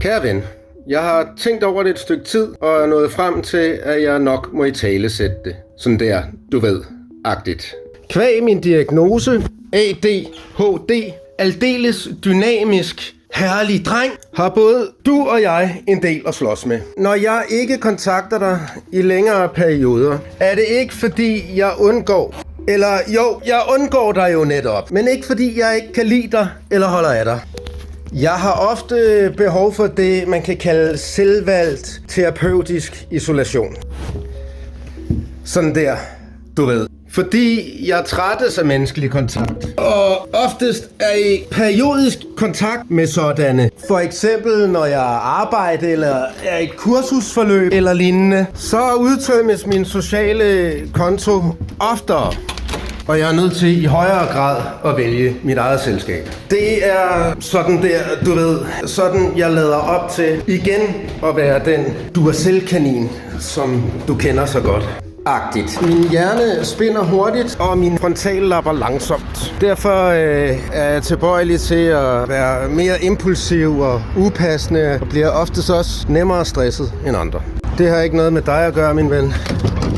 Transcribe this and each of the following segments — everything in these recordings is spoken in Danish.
Kære ven, jeg har tænkt over det et stykke tid, og er nået frem til, at jeg nok må italesætte det. Sådan der, du ved, agtigt. Kvæg min diagnose, ADHD, aldeles dynamisk, herlig dreng, har både du og jeg en del at slås med. Når jeg ikke kontakter dig i længere perioder, er det ikke fordi jeg undgår. Eller jo, jeg undgår dig jo netop, men ikke fordi jeg ikke kan lide dig eller holder af dig. Jeg har ofte behov for det, man kan kalde selvvalgt terapeutisk isolation. Sådan der, du ved. Fordi jeg trættes af menneskelig kontakt. Og oftest er i periodisk kontakt med sådanne. For eksempel når jeg arbejder eller er i et kursusforløb eller lignende, så udtømmes min sociale konto oftere. Og jeg er nødt til i højere grad at vælge mit eget selskab. Det er sådan der, du ved, sådan jeg lader op til igen at være den Duracell-kanin, som du kender så godt. Agtigt. Min hjerne spinder hurtigt, og min frontal lapper langsomt. Derfor er jeg tilbøjelig til at være mere impulsiv og upassende, og bliver oftest også nemmere stresset end andre. Det har ikke noget med dig at gøre, min ven.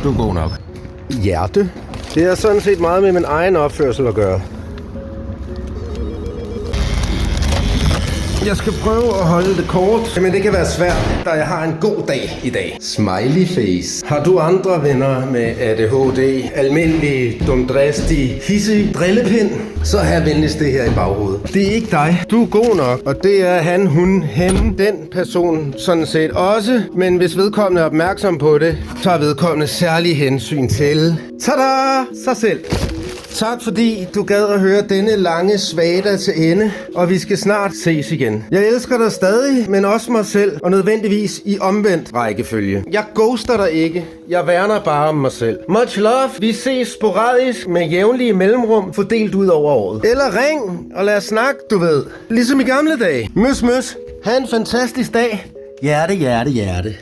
Du er god nok. Hjerte. Det har sådan set meget med min egen opførsel at gøre. Jeg skal prøve at holde det kort, men det kan være svært, da jeg har en god dag i dag. Smiley face. Har du andre venner med ADHD, almindelig, dumdristig, hissig drillepind, så have venligst det her i baghovedet. Det er ikke dig. Du er god nok, og det er han, hun, hen, den person sådan set også. Men hvis vedkommende er opmærksom på det, så er vedkommende særlig hensyn til tada! Sig selv. Tak fordi du gad at høre denne lange svada til ende, og vi skal snart ses igen. Jeg elsker dig stadig, men også mig selv, og nødvendigvis i omvendt rækkefølge. Jeg ghoster dig ikke, jeg værner bare om mig selv. Much love, vi ses sporadisk med jævnlige mellemrum fordelt ud over året. Eller ring, og lad os snakke, du ved. Ligesom i gamle dage. Møs. Ha' en fantastisk dag. Hjerte, hjerte, hjerte.